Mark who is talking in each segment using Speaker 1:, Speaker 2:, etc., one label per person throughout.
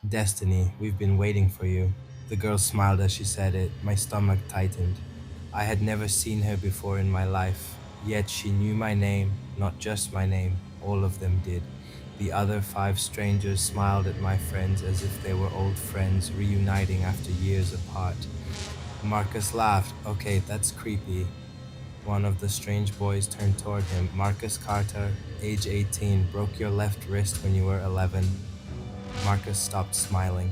Speaker 1: Destiny, we've been waiting for you. The girl smiled as she said it. My stomach tightened. I had never seen her before in my life, yet she knew my name, not just my name, all of them did. The other five strangers smiled at my friends as if they were old friends reuniting after years apart. Marcus laughed. Okay, that's creepy. One of the strange boys turned toward him. Marcus Carter, age 18, broke your left wrist when you were 11. Marcus stopped smiling.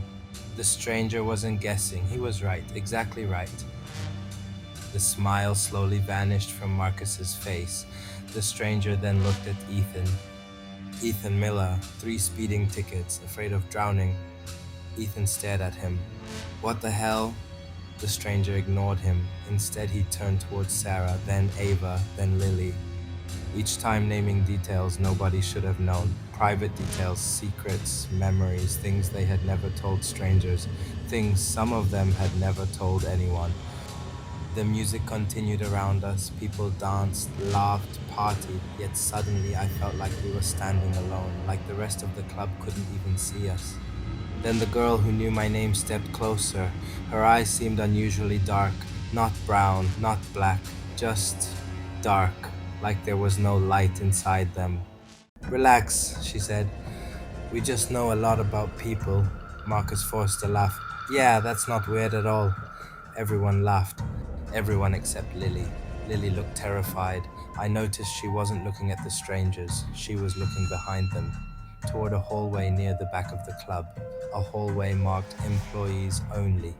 Speaker 1: The stranger wasn't guessing. He was right, exactly right. The smile slowly vanished from Marcus's face. The stranger then looked at Ethan. Ethan Miller, 3 speeding tickets, afraid of drowning. Ethan stared at him. What the hell? The stranger ignored him. Instead, he turned towards Sarah, then Ava, then Lily. Each time naming details nobody should have known. Private details, secrets, memories, things they had never told strangers, things some of them had never told anyone. The music continued around us. People danced, laughed, partied, yet suddenly I felt like we were standing alone, like the rest of the club couldn't even see us. Then the girl who knew my name stepped closer. Her eyes seemed unusually dark, not brown, not black, just dark, like there was no light inside them. Relax, she said. We just know a lot about people. Marcus forced a laugh. Yeah, that's not weird at all. Everyone laughed. Everyone except Lily. Lily looked terrified. I noticed she wasn't looking at the strangers. She was looking behind them, toward a hallway near the back of the club, a hallway marked employees only.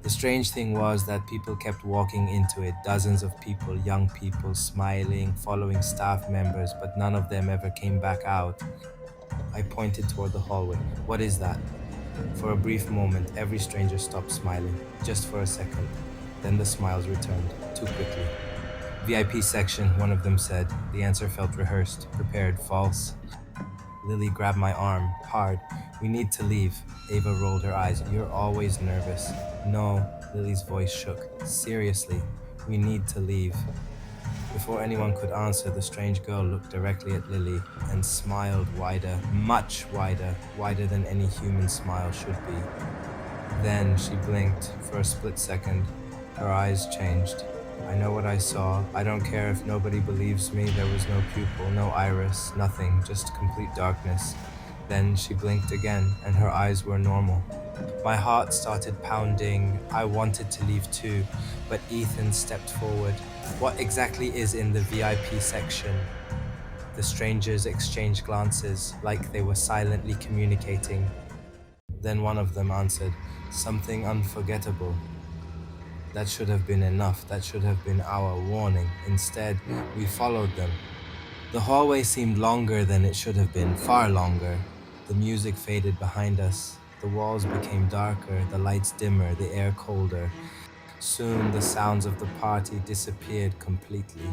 Speaker 1: The strange thing was that people kept walking into it, dozens of people, young people, smiling, following staff members, but none of them ever came back out. I pointed toward the hallway. What is that? For a brief moment, every stranger stopped smiling, just for a second. Then the smiles returned, too quickly. VIP section, one of them said. The answer felt rehearsed, prepared, false. Lily grabbed my arm, hard. We need to leave. Ava rolled her eyes. You're always nervous. No, Lily's voice shook. Seriously, we need to leave. Before anyone could answer, the strange girl looked directly at Lily and smiled wider, much wider, wider than any human smile should be. Then she blinked for a split second. Her eyes changed. I know what I saw. I don't care if nobody believes me. There was no pupil, no iris, nothing, just complete darkness. Then she blinked again, and her eyes were normal. My heart started pounding. I wanted to leave too, but Ethan stepped forward. What exactly is in the VIP section? The strangers exchanged glances, like they were silently communicating. Then one of them answered, something unforgettable. That should have been enough. That should have been our warning. Instead, we followed them. The hallway seemed longer than it should have been, far longer. The music faded behind us. The walls became darker, the lights dimmer, the air colder. Soon the sounds of the party disappeared completely.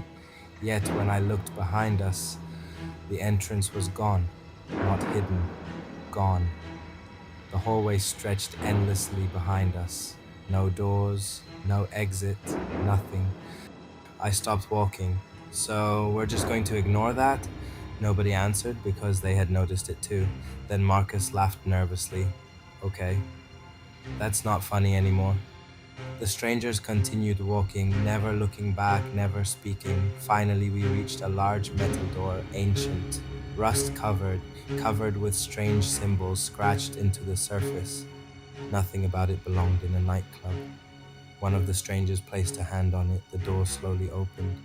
Speaker 1: Yet when I looked behind us, the entrance was gone, not hidden, gone. The hallway stretched endlessly behind us. No doors, no exit, nothing. I stopped walking. So we're just going to ignore that? Nobody answered because they had noticed it too. Then Marcus laughed nervously. Okay, that's not funny anymore. The strangers continued walking, never looking back, never speaking. Finally, we reached a large metal door, ancient, rust covered, covered with strange symbols scratched into the surface. Nothing about it belonged in a nightclub. One of the strangers placed a hand on it. The door slowly opened.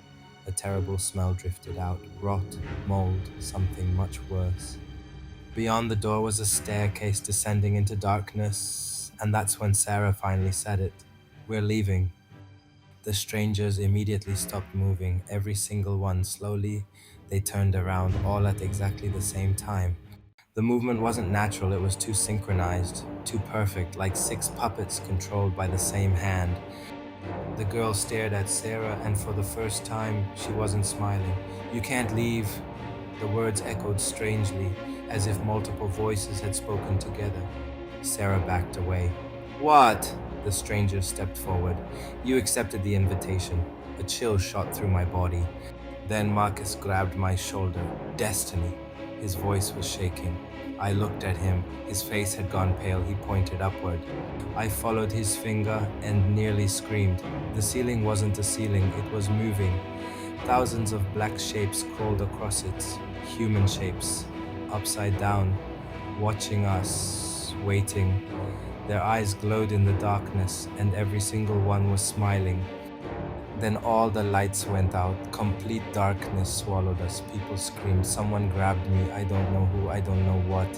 Speaker 1: A terrible smell drifted out. Rot, mold, something much worse. Beyond the door was a staircase descending into darkness, and that's when Sarah finally said it. We're leaving. The strangers immediately stopped moving, every single one. Slowly, they turned around, all at exactly the same time. The movement wasn't natural, it was too synchronized, too perfect, like 6 puppets controlled by the same hand. The girl stared at Sarah, and for the first time, she wasn't smiling. You can't leave. The words echoed strangely, as if multiple voices had spoken together. Sarah backed away. What? The stranger stepped forward. You accepted the invitation. A chill shot through my body. Then Marcus grabbed my shoulder. Destiny. His voice was shaking. I looked at him. His face had gone pale. He pointed upward. I followed his finger and nearly screamed. The ceiling wasn't a ceiling, it was moving. Thousands of black shapes crawled across it, human shapes, upside down, watching us, waiting. Their eyes glowed in the darkness, and every single one was smiling. Then all the lights went out. Complete darkness swallowed us. People screamed. Someone grabbed me. I don't know who, I don't know what.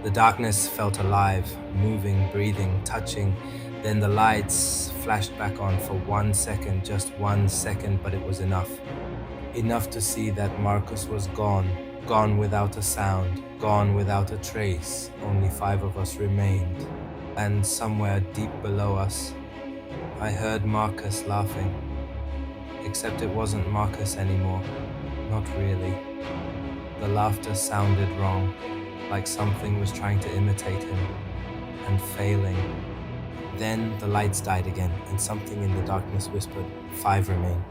Speaker 1: The darkness felt alive, moving, breathing, touching. Then the lights flashed back on for 1 second, just 1 second, but it was enough. Enough to see that Marcus was gone, gone without a sound, gone without a trace. Only 5 of us remained. And somewhere deep below us, I heard Marcus laughing. Except it wasn't Marcus anymore. Not really. The laughter sounded wrong, like something was trying to imitate him, and failing. Then the lights died again, and something in the darkness whispered, 5 remain.